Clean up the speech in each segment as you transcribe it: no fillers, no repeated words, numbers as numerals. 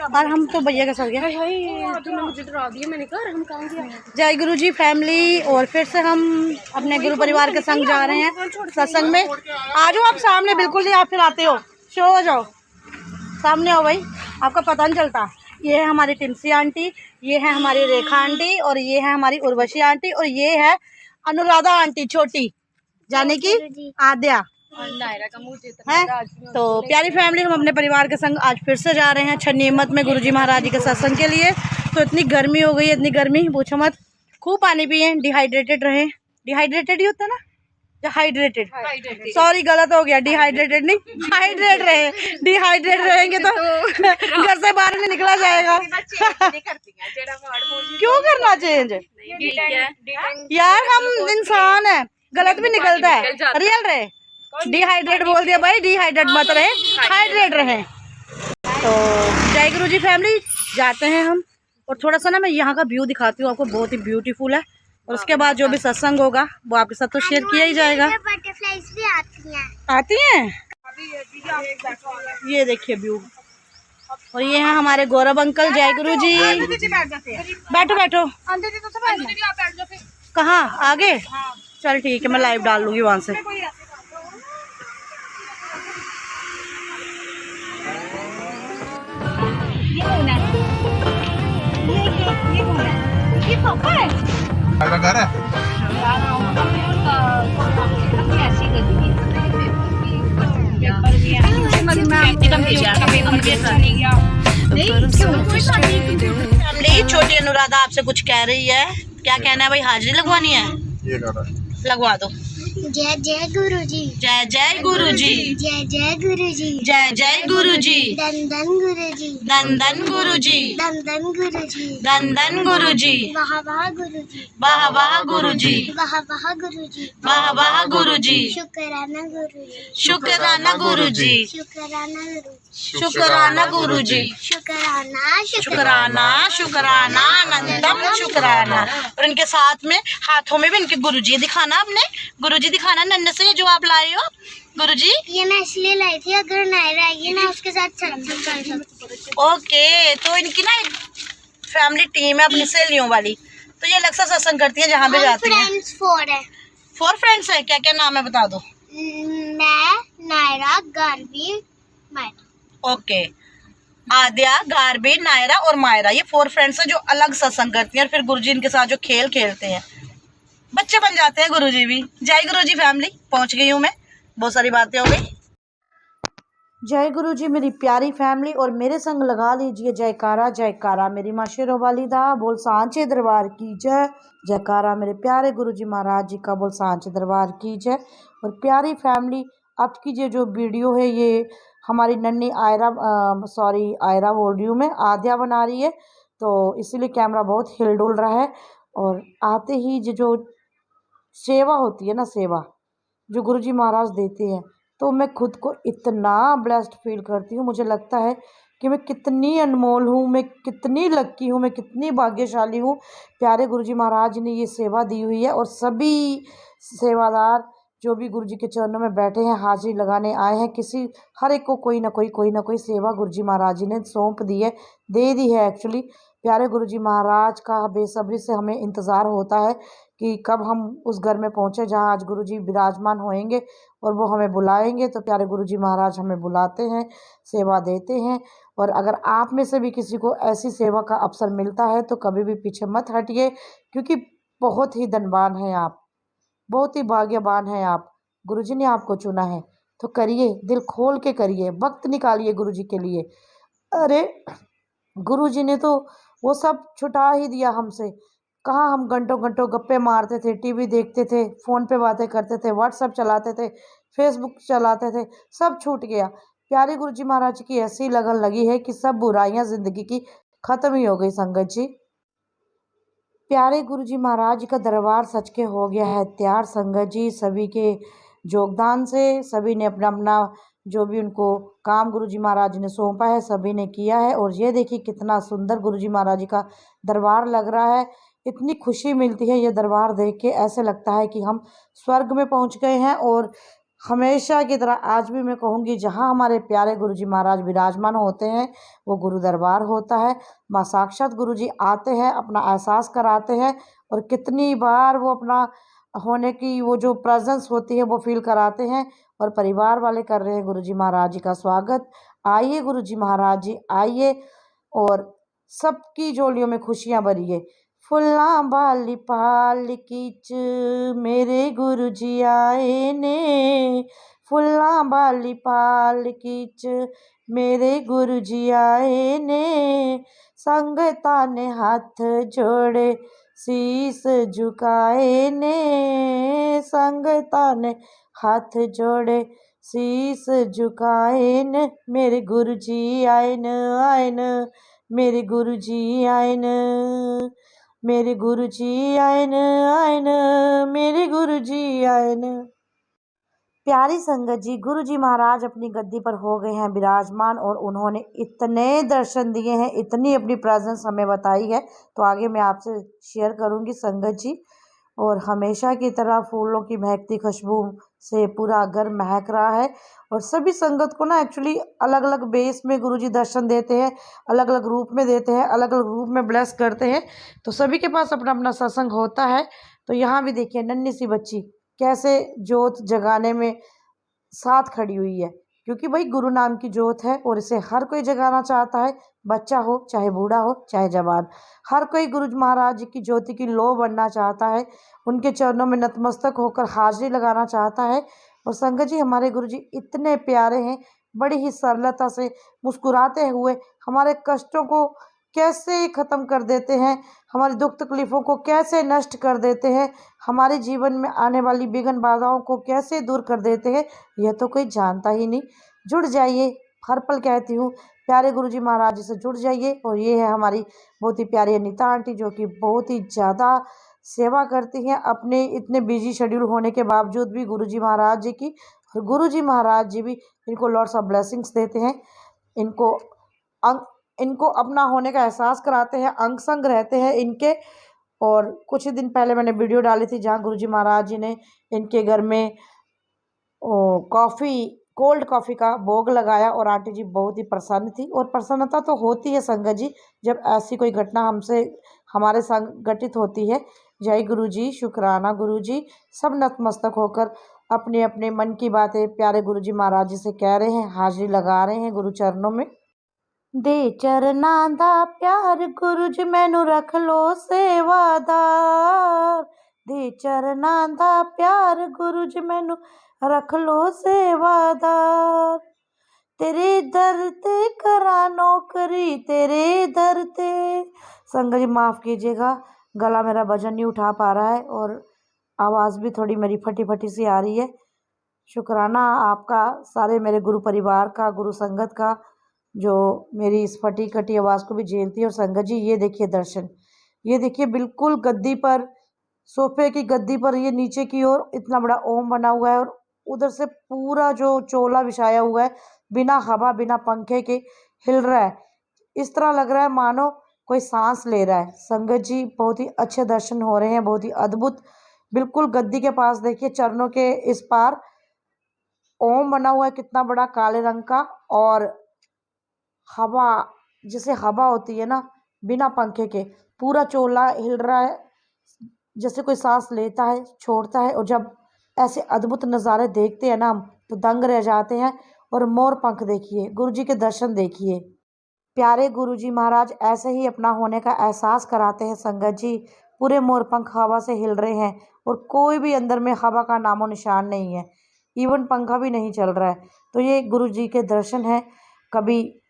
और हम तो भैया के साथ गए। मुझे डरा दिया, मैंने कहा हम कहाँ गए। जय गुरु जी फैमिली, और फिर से हम अपने गुरु परिवार के संग जा रहे हैं सत्संग में। आ जाओ आप सामने, बिल्कुल नहीं आप फिर आते हो, शो हो जाओ, सामने आओ भाई, आपका पता नहीं चलता। ये है हमारी टिमसी आंटी, ये है हमारी रेखा आंटी, और ये है हमारी उर्वशी आंटी, और ये है अनुराधा आंटी छोटी, जाने की आद्या है। तो प्यारी फैमिली, हम अपने परिवार के संग आज फिर से जा रहे हैं छन्नीमत में गुरुजी महाराज जी के सत्संग के लिए। तो इतनी गर्मी हो गई, इतनी गर्मी पूछो मत। खूब पानी पिए, डिहाइड्रेटेड रहे। डिहाइड्रेटेड ही होता है ना, हाइड्रेटेड, सॉरी गलत हो गया, डिहाइड्रेटेड नहीं, हाइड्रेट रहे। डिहाइड्रेट रहेंगे तो घर से बाहर नहीं निकला जाएगा। क्यों करना चेंज यार, हम इंसान है, गलत भी निकलता है। रियल रहे, डिहाइड्रेट बोल दिया भाई, डिहाइड्रेट मत रहे, हाइड्रेट रहे। तो जय गुरु जी फैमिली, जाते हैं हम। और थोड़ा सा ना मैं यहाँ का व्यू दिखाती हूँ आपको, बहुत ही ब्यूटीफुल है। और उसके बाद जो भी सत्संग होगा वो आपके साथ तो शेयर किया ही जाएगा। बटरफ्लाइज भी आती हैं ये देखिए व्यू। और ये है हमारे गौरव अंकल। जय गुरु जी, बैठो बैठो। कहाँ आगे? चल ठीक है, मैं लाइव डाल लूंगी वहां से। ये पापा है, घर है। छोटी अनुराधा आपसे कुछ कह रही है, क्या कहना है भाई? हाजिरी लगवानी है, ये लगवा दो। जय जय गुरु जी, जय जय गुरु जी, जय जय गुरु जी, जय जय गुरु जी, धन धन गुरु जी, धन धन गुरु जी, धन धन गुरु जी, धन धन गुरु जी, वाह वाह गुरु जी, वाह वाह गुरु जी, वाह वाह गुरु जी, वाह वाह गुरु जी, शुक्राना गुरु जी, शुक्राना गुरु जी, शुक्राना गुरु जी, शुक्राना गुरु जी, शुक्राना शुक्राना शुक्राना नंदम शुक्राना। और इनके साथ में हाथों में भी इनके गुरुजी दिखाना, अपने गुरुजी दिखाना नन्हे से जो आप लाए हो। गुरुजी ये मैं इसलिए लाई थी, अगर नायरा आएगी ना उसके साथ सत्संग कर सकते। ओके, तो इनकी ना एक फैमिली टीम है अपनी सहेलियों वाली, तो ये अलग से सत्संग करती है जहाँ भी जाती है। फ्रेंड्स 4 है। 4 फ्रेंड्स है, क्या क्या नाम है बता दो। मैं, नायरा, गार्वी, मायरा। ओके, आद्या, गार्बी, नायरा और मायरा, ये 4 फ्रेंड्स हैं जो अलग सत्संग करती हैं। और फिर गुरुजी इनके साथ जो खेल खेलते हैं, बच्चे बन जाते हैं गुरुजी भी। जय गुरुजी फैमिली, पहुंच गई हूँ मैं, बहुत सारी बातें हो गई। जय गुरुजी मेरी प्यारी फैमिली, और मेरे संग लगा लीजिए जयकारा जयकारा। मेरी माँ शेरों वाली दा बोल सांचे दरबार की जय। जयकारा मेरे प्यारे गुरुजी महाराज जी का बोल सांचे दरबार की जय। और प्यारी फैमिली, अब की जो वीडियो है ये हमारी नन्ही आयरा वीडियो में आद्या बना रही है, तो इसीलिए कैमरा बहुत हिल डुल रहा है। और आते ही जो सेवा होती है ना, सेवा जो गुरुजी महाराज देते हैं, तो मैं खुद को इतना ब्लेस्ड फील करती हूँ। मुझे लगता है कि मैं कितनी अनमोल हूँ, मैं कितनी लक्की हूँ, मैं कितनी भाग्यशाली हूँ। प्यारे गुरुजी महाराज ने ये सेवा दी हुई है, और सभी सेवादार जो भी गुरुजी के चरणों में बैठे हैं, हाजिरी लगाने आए हैं, हर एक को कोई ना कोई सेवा गुरुजी महाराज जी ने सौंप दी है, दे दी है एक्चुअली। प्यारे गुरुजी महाराज का बेसब्री से हमें इंतज़ार होता है कि कब हम उस घर में पहुँचे जहाँ आज गुरुजी विराजमान होएंगे और वो हमें बुलाएंगे। तो प्यारे गुरुजी महाराज हमें बुलाते हैं, सेवा देते हैं। और अगर आप में से भी किसी को ऐसी सेवा का अवसर मिलता है तो कभी भी पीछे मत हटिए, क्योंकि बहुत ही धनवान हैं आप, बहुत ही भाग्यवान हैं आप। गुरुजी ने आपको चुना है, तो करिए, दिल खोल के करिए, वक्त निकालिए गुरुजी के लिए। अरे गुरुजी ने तो वो सब छुटा ही दिया हमसे। कहाँ हम घंटों घंटों गप्पे मारते थे, टीवी देखते थे, फ़ोन पे बातें करते थे, व्हाट्सएप चलाते थे, फेसबुक चलाते थे, सब छूट गया। प्यारे गुरुजी महाराज की ऐसी लगन लगी है कि सब बुराइयां ज़िंदगी की ख़त्म ही हो गई संगत जी। प्यारे गुरुजी महाराज का दरबार सच के हो गया है तैयार संगत जी। सभी के योगदान से सभी ने अपना अपना जो भी उनको काम गुरुजी महाराज ने सौंपा है सभी ने किया है। और ये देखिए कितना सुंदर गुरुजी महाराज का दरबार लग रहा है। इतनी खुशी मिलती है ये दरबार देख के, ऐसे लगता है कि हम स्वर्ग में पहुंच गए हैं और हमेशा की तरह आज भी मैं कहूँगी, जहाँ हमारे प्यारे गुरुजी महाराज विराजमान होते हैं वो गुरु दरबार होता है। माँ साक्षात गुरुजी आते हैं, अपना एहसास कराते हैं और कितनी बार वो अपना होने की वो जो प्रेजेंस होती है वो फील कराते हैं। और परिवार वाले कर रहे हैं गुरुजी महाराज जी का स्वागत। आइए गुरुजी महाराज जी, आइए और सबकी झोलियों में खुशियाँ भरिए। फुल्लां बाली पालकी च मेरे गुरु जी आए ने, फुल्लां बाली पालकी च मेरे गुरु जी आए ने, संगतां ने हाथ जोड़े शीस झुकाए ने, संगतां ने हाथ जोड़े शीस झुकाए न, मेरे गुरु जी आए न, आए न, मेरे गुरु जी आए न, मेरे गुरु जी आए न, आए न, मेरे गुरु जी आए न। प्यारी संगत जी, गुरु जी महाराज अपनी गद्दी पर हो गए हैं विराजमान और उन्होंने इतने दर्शन दिए हैं, इतनी अपनी प्रेजेंस हमें बताई है, तो आगे मैं आपसे शेयर करूंगी संगत जी। और हमेशा की तरह फूलों की महकती खुशबू से पूरा घर महक रहा है और सभी संगत को ना एक्चुअली अलग अलग बेस में गुरुजी दर्शन देते हैं, अलग अलग रूप में देते हैं, अलग अलग रूप में ब्लेस करते हैं। तो सभी के पास अपना अपना सत्संग होता है। तो यहाँ भी देखिए नन्ही सी बच्ची कैसे जोत जगाने में साथ खड़ी हुई है, क्योंकि भाई गुरु नाम की जोत है और इसे हर कोई जगाना चाहता है, बच्चा हो चाहे बूढ़ा हो चाहे जवान, हर कोई गुरु महाराज जी की ज्योति की लो बनना चाहता है, उनके चरणों में नतमस्तक होकर हाजिरी लगाना चाहता है। और संगत जी, हमारे गुरु जी इतने प्यारे हैं, बड़ी ही सरलता से मुस्कुराते हुए हमारे कष्टों को कैसे ख़त्म कर देते हैं, हमारी दुख तकलीफ़ों को कैसे नष्ट कर देते हैं, हमारे जीवन में आने वाली विघ्न बाधाओं को कैसे दूर कर देते हैं, यह तो कोई जानता ही नहीं। जुड़ जाइए, हर पल कहती हूँ, प्यारे गुरुजी महाराज जी से जुड़ जाइए। और ये है हमारी बहुत ही प्यारी अनीता आंटी, जो कि बहुत ही ज़्यादा सेवा करती हैं अपने इतने बिजी शेड्यूल होने के बावजूद भी गुरुजी महाराज जी की। और गुरुजी महाराज जी भी इनको लॉट्स ऑफ ब्लेसिंग्स देते हैं, इनको अपना होने का एहसास कराते हैं, अंग संग रहते हैं इनके। और कुछ ही दिन पहले मैंने वीडियो डाली थी जहाँ गुरुजी महाराज जी ने इनके घर में कोल्ड कॉफ़ी का भोग लगाया और आंटी जी बहुत ही प्रसन्न थी। और प्रसन्नता तो होती है संगत जी जब ऐसी कोई घटना हमारे संग घटित होती है। जय गुरु जी, शुक्राना गुरु जी। सब नतमस्तक होकर अपने अपने मन की बातें प्यारे गुरु जी महाराज जी से कह रहे हैं, हाजिरी लगा रहे हैं गुरु चरणों में। दे चरनां दा प्यार गुरु जी मैनू रख लो सेवादार, दे चरनां दा प्यार गुरु जी मैनू रख लो सेवादार, तेरे दर ते करा नौकरी तेरे दर ते। संगत जी माफ़ कीजिएगा, गला मेरा वजन नहीं उठा पा रहा है और आवाज़ भी थोड़ी मेरी फटी फटी सी आ रही है। शुक्राना आपका, सारे मेरे गुरु परिवार का, गुरु संगत का, जो मेरी इस फटी कटी आवाज़ को भी झेलती है। और संगत जी ये देखिए दर्शन, ये देखिए बिल्कुल गद्दी पर, सोफे की गद्दी पर ये नीचे की ओर इतना बड़ा ओम बना हुआ है और उधर से पूरा जो चोला बिछाया हुआ है बिना हवा बिना पंखे के हिल रहा है। इस तरह लग रहा है मानो कोई सांस ले रहा है। संगत जी बहुत ही अच्छे दर्शन हो रहे हैं, बहुत ही अद्भुत। बिल्कुल गद्दी के पास देखिए चरणों के इस पार ओम बना हुआ है कितना बड़ा, काले रंग का। और हवा, जैसे हवा होती है ना बिना पंखे के, पूरा चोला हिल रहा है जैसे कोई सांस लेता है छोड़ता है। और जब ऐसे अद्भुत नज़ारे देखते हैं ना हम, तो दंग रह जाते हैं। और मोर पंख देखिए, गुरुजी के दर्शन देखिए, प्यारे गुरुजी महाराज ऐसे ही अपना होने का एहसास कराते हैं संगत जी। पूरे मोर पंख हवा से हिल रहे हैं और कोई भी अंदर में हवा का नामो निशान नहीं है, इवन पंखा भी नहीं चल रहा है। तो ये गुरुजी के दर्शन हैं। कभी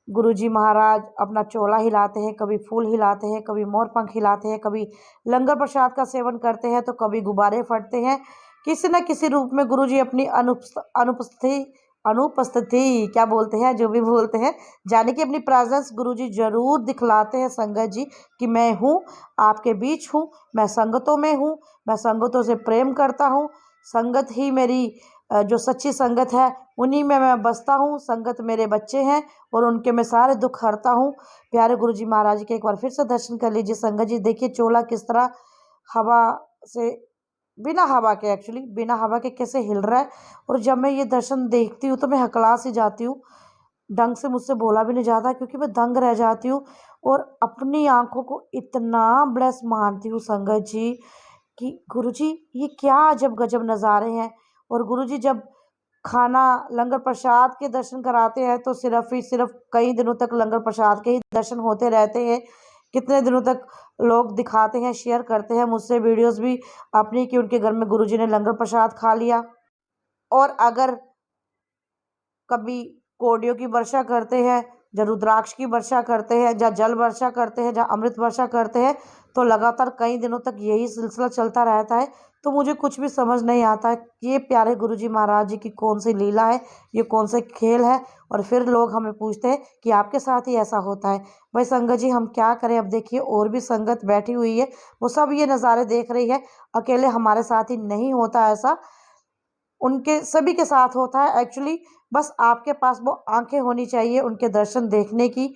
गुरुजी महाराज अपना चोला हिलाते हैं, कभी फूल हिलाते हैं, कभी मोर पंख हिलाते हैं, कभी लंगर प्रसाद का सेवन करते हैं, तो कभी गुब्बारे फटते हैं। किसी न किसी रूप में गुरुजी अपनी अनुपस्थिति क्या बोलते हैं, जो भी बोलते हैं, जाने की अपनी प्रेजेंस गुरुजी जरूर दिखलाते हैं संगत जी कि मैं हूँ, आपके बीच हूँ, मैं संगतों में हूँ, मैं संगतों से प्रेम करता हूँ, संगत ही मेरी जो सच्ची संगत है उन्हीं में मैं बसता हूँ, संगत मेरे बच्चे हैं और उनके मैं सारे दुख हरता हूँ। प्यारे गुरुजी महाराज के एक बार फिर से दर्शन कर लीजिए संगत जी। देखिए चोला किस तरह हवा से बिना हवा के, एक्चुअली बिना हवा के कैसे हिल रहा है। और जब मैं ये दर्शन देखती हूँ तो मैं हकला सी जाती हूँ, ढंग से मुझसे बोला भी नहीं जाता क्योंकि मैं दंग रह जाती हूँ। और अपनी आंखों को इतना ब्लेस मानती हूँ संगत जी कि गुरुजी ये क्या अजब गजब नज़ारे हैं। और गुरुजी जब खाना लंगर प्रसाद के दर्शन कराते हैं तो सिर्फ कई दिनों तक लंगर प्रसाद के ही दर्शन होते रहते हैं। कितने दिनों तक लोग दिखाते हैं, शेयर करते हैं मुझसे वीडियोस भी अपनी कि उनके घर में गुरुजी ने लंगर प्रसाद खा लिया। और अगर कभी कोडियों की वर्षा करते हैं, या रुद्राक्ष की वर्षा करते हैं, या जल वर्षा करते हैं, या अमृत वर्षा करते हैं, तो लगातार कई दिनों तक यही सिलसिला चलता रहता है। तो मुझे कुछ भी समझ नहीं आता है कि ये प्यारे गुरुजी महाराज जी की कौन सी लीला है, ये कौन से खेल है। और फिर लोग हमें पूछते हैं कि आपके साथ ही ऐसा होता है। भाई संगत जी हम क्या करें, अब देखिए और भी संगत बैठी हुई है, वो सब ये नज़ारे देख रही है। अकेले हमारे साथ ही नहीं होता ऐसा, उनके सभी के साथ होता है एक्चुअली। बस आपके पास वो आंखें होनी चाहिए उनके दर्शन देखने की,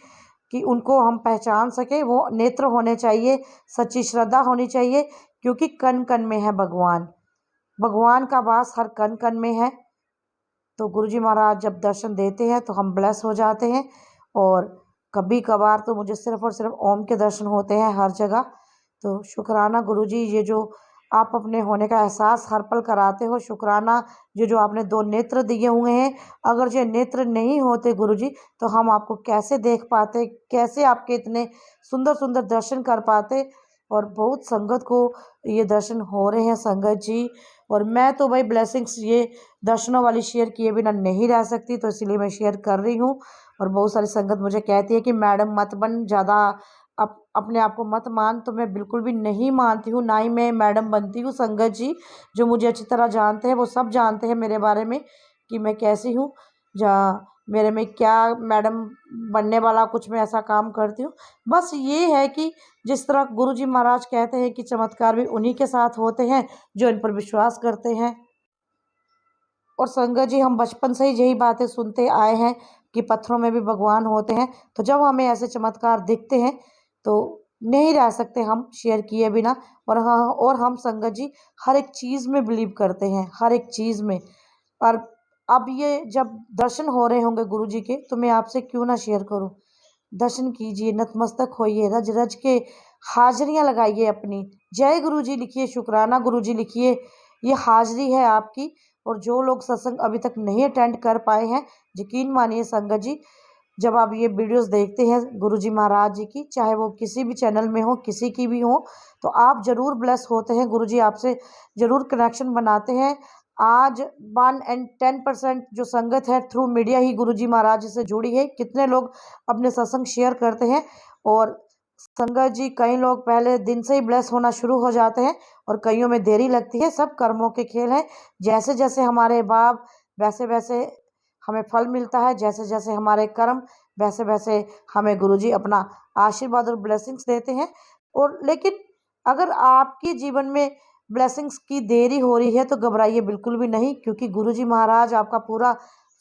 कि उनको हम पहचान सकें। वो नेत्र होने चाहिए, सच्ची श्रद्धा होनी चाहिए, क्योंकि कण कण में है भगवान, भगवान का वास हर कण कण में है। तो गुरुजी महाराज जब दर्शन देते हैं तो हम ब्लेस हो जाते हैं। और कभी कभार तो मुझे सिर्फ और सिर्फ ओम के दर्शन होते हैं हर जगह। तो शुक्राना गुरुजी, ये जो आप अपने होने का एहसास हर पल कराते हो, शुक्राना। ये जो आपने 2 नेत्र दिए हुए हैं, अगर ये नेत्र नहीं होते गुरुजी तो हम आपको कैसे देख पाते, कैसे आपके इतने सुंदर सुंदर दर्शन कर पाते। और बहुत संगत को ये दर्शन हो रहे हैं संगत जी। और मैं तो भाई ब्लेसिंग्स ये दर्शनों वाली शेयर किए बिना नहीं रह सकती, तो इसीलिए मैं शेयर कर रही हूँ। और बहुत सारी संगत मुझे कहती है कि मैडम मत बन, ज़्यादा अपने आप को मत मान। तो मैं बिल्कुल भी नहीं मानती हूँ, ना ही मैं मैडम बनती हूँ संगत जी। जो मुझे अच्छी तरह जानते हैं वो सब जानते हैं मेरे बारे में कि मैं कैसी हूँ, जहाँ मेरे में क्या मैडम बनने वाला कुछ मैं ऐसा काम करती हूँ। बस ये है कि जिस तरह गुरुजी महाराज कहते हैं कि चमत्कार भी उन्हीं के साथ होते हैं जो इन पर विश्वास करते हैं। और संगत जी हम बचपन से ही यही बातें सुनते आए हैं कि पत्थरों में भी भगवान होते हैं। तो जब हमें ऐसे चमत्कार दिखते हैं तो नहीं रह सकते हम शेयर किए बिना। और हाँ, और हम संगत जी हर एक चीज़ में बिलीव करते हैं, हर एक चीज़ में। और अब ये जब दर्शन हो रहे होंगे गुरु जी के, तो मैं आपसे क्यों ना शेयर करूं। दर्शन कीजिए, नतमस्तक होइए, रज रज के हाजरियां लगाइए अपनी। जय गुरु जी लिखिए, शुक्राना गुरु जी लिखिए, ये हाजरी है आपकी। और जो लोग सत्संग अभी तक नहीं अटेंड कर पाए हैं, यकीन मानिए संगत जी, जब आप ये वीडियोस देखते हैं गुरुजी महाराज जी की, चाहे वो किसी भी चैनल में हो, किसी की भी हो, तो आप ज़रूर ब्लेस होते हैं। गुरुजी आपसे ज़रूर कनेक्शन बनाते हैं। आज 1 and 10% जो संगत है थ्रू मीडिया ही गुरुजी महाराज जी से जुड़ी है। कितने लोग अपने सत्संग शेयर करते हैं। और संगत जी कई लोग पहले दिन से ही ब्लेस होना शुरू हो जाते हैं और कईयों में देरी लगती है। सब कर्मों के खेल हैं। जैसे जैसे हमारे भाव वैसे वैसे हमें फल मिलता है, जैसे जैसे हमारे कर्म वैसे वैसे हमें गुरुजी अपना आशीर्वाद और ब्लेसिंग्स देते हैं। और लेकिन अगर आपके जीवन में ब्लेसिंग्स की देरी हो रही है तो घबराइए बिल्कुल भी नहीं, क्योंकि गुरुजी महाराज आपका पूरा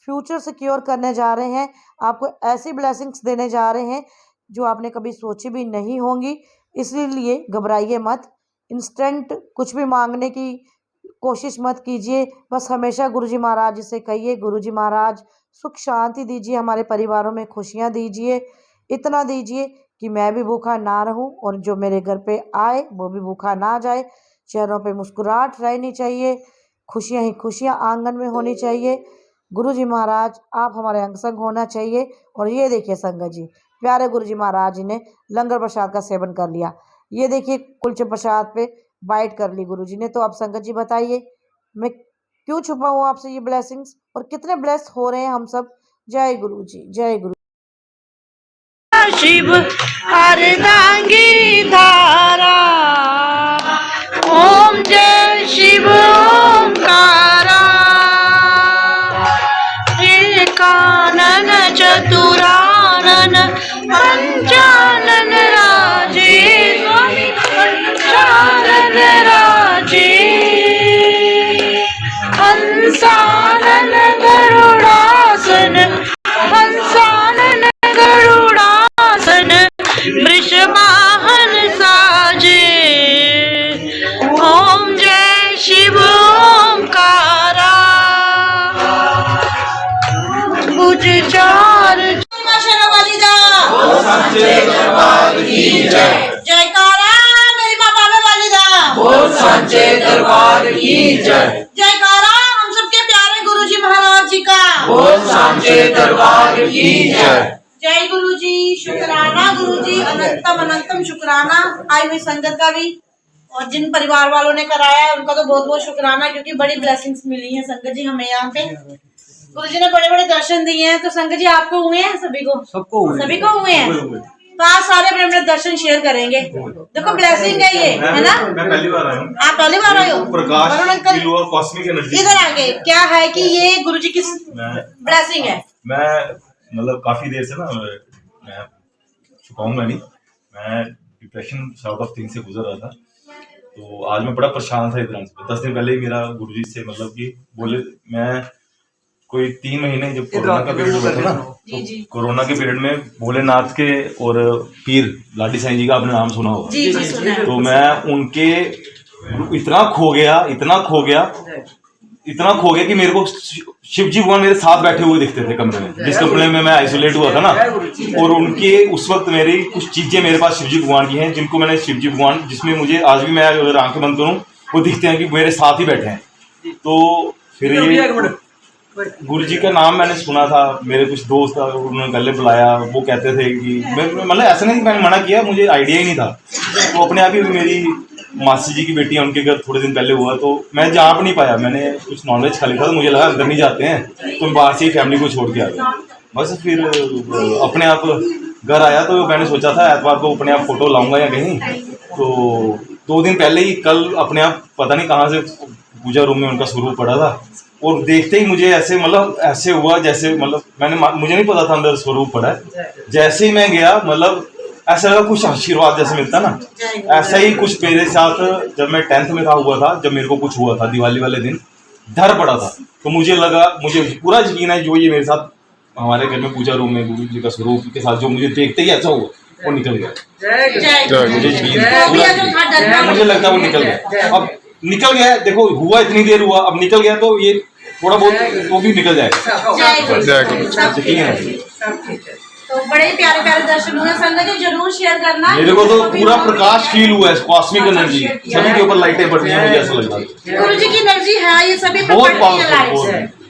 फ्यूचर सिक्योर करने जा रहे हैं। आपको ऐसी ब्लेसिंग्स देने जा रहे हैं जो आपने कभी सोची भी नहीं होंगी। इसलिए घबराइए मत, इंस्टेंट कुछ भी मांगने की कोशिश मत कीजिए। बस हमेशा गुरुजी महाराज से कहिए, गुरुजी महाराज सुख शांति दीजिए, हमारे परिवारों में खुशियाँ दीजिए, इतना दीजिए कि मैं भी भूखा ना रहूं और जो मेरे घर पे आए वो भी भूखा ना जाए। चेहरों पे मुस्कुराहट रहनी चाहिए, खुशियाँ ही खुशियाँ आंगन में होनी चाहिए। गुरुजी महाराज आप हमारे अंग संग होना चाहिए। और ये देखिए संगत जी, प्यारे गुरुजी महाराज जी ने लंगर प्रसाद का सेवन कर लिया। ये देखिए कुलचे प्रसाद पे बाइट कर ली गुरुजी ने। तो अब संगत जी बताइए मैं क्यों छुपाऊँ आपसे ये ब्लेसिंग्स, और कितने ब्लेस हो रहे हैं हम सब। जय गुरु जी, जय गुरु। शिव अर्धांगी धारा, ओम जय शिव ओंकारा, एकानन चतुरानन पंचानन राजे, स्वामी पंचानन राजे, हंसानन गरुड़ासन, हंसानन गरुड़ासन, वृषवाहन सा जय। जयकारा मेरी माँ बाबे वाली दा। बोल सांचे दरबार की जय। जयकारा हम सबके प्यारे गुरुजी महाराज जी का। बोल सांचे दरबार की जय। जय गुरुजी, शुक्राना गुरुजी, अनंतम अनंतम शुक्राना आई हुई संगत का भी, और जिन परिवार वालों ने कराया है उनका तो बहुत बहुत शुक्राना, क्योंकि बड़ी ब्लेसिंग्स मिली हैं संगत जी हमें यहाँ पे। गुरुजी ने बड़े बड़े दर्शन दिए हैं, तो संगत जी आपको हुए हैं? सभी को सभी को हुए हैं। तो आज सारे अपने अपने दर्शन शेयर करेंगे। देखो ब्लेसिंग है ये, है ना? मैं पहली बार आया हूँ। आप पहली बार आए हो? प्रकाश वरुण अंकल फील हुआ, कॉस्मिक एनर्जी। इधर आगे क्या है कि ये गुरुजी की ब्लेसिंग है। मैं मतलब काफी देर से ना, मैं छुपाऊंगा नहीं, मैं डिप्रेशन सॉर्ट ऑफ थिंग से गुजर रहा था। तो आज मैं बड़ा परेशान था इधर से। 10 दिन पहले ही मेरा गुरुजी से मतलब कि बोले, मैं कोई 3 महीने जब कोरोना का पीरियड हुआ था ना, तो कोरोना के पीरियड में भोलेनाथ के और पीर लाडी साईं जी का आपने नाम सुना होगा। जी जी सुना है। तो मैं उनके इतना खो गया कि मेरे को शिव जी भगवान मेरे साथ बैठे हुए दिखते थे कमरे में, जिस कमरे में मैं आइसोलेट हुआ था ना। और उनके उस वक्त मेरी कुछ चीजें मेरे पास शिव जी भगवान की हैं, जिनको मैंने शिव जी भगवान, जिसमें मुझे आज भी मैं अगर आंखें बंद करूं वो दिखते हैं कि मेरे साथ ही बैठे हैं। तो फिर ये गुरु जी का नाम मैंने सुना था, मेरे कुछ दोस्त उन्होंने गले बुलाया, वो कहते थे कि मतलब ऐसा नहीं मैंने मना किया, मुझे आइडिया ही नहीं था। तो अपने आप ही मेरी मासी जी की बेटी है, उनके घर थोड़े दिन पहले हुआ, तो मैं जा भी नहीं पाया, मैंने कुछ नॉनवेज खा लिया था, तो मुझे लगा अंदर नहीं जाते हैं, तो मैं बाहर से ही फैमिली को छोड़ के आ गया। बस फिर अपने आप घर आया, तो मैंने सोचा था एतवार को अपने आप फोटो लाऊंगा या कहीं। तो 2 दिन पहले ही कल अपने आप पता नहीं कहाँ से पूजा रूम में उनका स्वरूप पड़ा था, और देखते ही मुझे ऐसे मतलब ऐसे हुआ जैसे मतलब मुझे नहीं पता था अंदर स्वरूप पड़ा है। जैसे ही मैं गया मतलब ऐसा लगा कुछ आशीर्वाद जैसे मिलता ना, ऐसा ही कुछ मेरे साथ जब मैं 10th में हुआ था, जब मेरे को कुछ हुआ था दिवाली वाले दिन, डर पड़ा था। तो मुझे लगा, मुझे पूरा यकीन है जो ये मेरे साथ हमारे घर में पूजा रूम में गुरु जी का स्वरूप के साथ जो मुझे देखते ही ऐसा हुआ, वो निकल गया। मुझे यकीन, मुझे लगता है वो निकल गया। अब निकल गया, देखो हुआ इतनी देर हुआ, अब निकल गया तो ये थोड़ा बहुत वो भी निकल जाएगा। तो बड़े प्यारे प्यारे दर्शन हुए संगत जी, जरूर शेयर करना। मेरे को तो पूरा प्रकाश फील हुआ है, कॉस्मिक एनर्जी, सभी के ऊपर लाइटें पड़ रही हैं, मुझे ऐसा लग रहा है गुरु जी की एनर्जी है ये सभी पे बहुत पड़ती है पावरफुल। लाइट्स।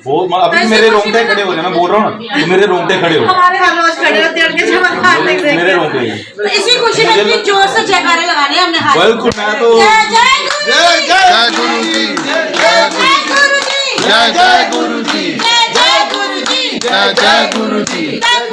बहुत अभी मेरे रोंगटे खड़े हो गए, मैं बोल रहा हूँ ना, तो मेरे रोंगटे खड़े हो हमारे हर रोज खड़े होते हैं उनके चमत्कार देख देख मेरे के। रोंगटे। तो इसी खुशी में इतनी जोर से जयकारे लगाने हैं हमने हाथ। बिल्कुल, मैं तो जय जय गुरु जी, जय गुरु जी, जय जय गुरु जी, जय जय गुरु जी, जय जय गुरु जी, जय जय गुरु जी, धन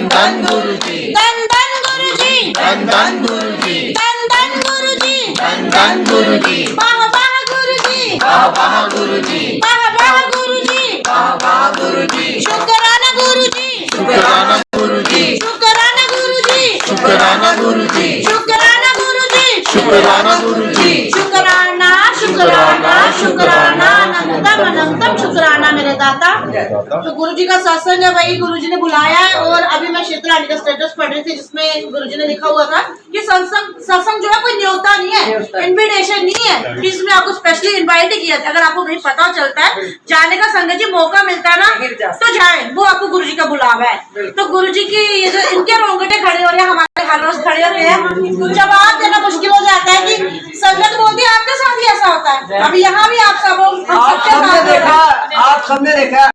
धन गुरु जी, धन धन गुरु जी, धन धन गुरु जी, धन धन गुरु जी, धन धन गुरु जी, धन धन गुरु जी, वाह वाह गुरु जी, वाह वाह गुरु जी, वाह वाह गुरु जी, वाह वाह गुरु जी, शुक्राना गुरु जी, शुक्राना गुरु जी, शुक्राना गुरु जी, शुक्राना गुरु जी, शुक्राना गुरु जी, शुक्राना गुरु जी, शुक्राना शुक्राना शुक्राना अनंतम अनंतम शुक्राना मेरे दाता। तो गुरु जी का सत्संग है, वही गुरु जी ने बुलाया है। और अभी मैं शीतल आंटी का स्टेटस पढ़ रही थी, जिसमें गुरु जी ने लिखा हुआ था कि सत्संग जो है कोई न्योता नहीं है, इन्विटेशन नहीं है कि इसमें आपको स्पेशली इनवाइट ही किया। अगर आपको नहीं पता चलता है जाने का, संगत जी मौका मिलता है ना तो जाए, वो आपको गुरु जी का बुलावा है। तो गुरु जी की ये जो इनके रोंगटे खड़े हो रहे हैं, हमारे हर रोज खड़े हो रहे हैं, तो जवाब देना मुश्किल हो जाता है कि संगत बोलती है आपके साथ भी ऐसा होता है। अभी यहाँ भी आप सब हो, हम सबके साथ हो रहा है। आप सबने देखा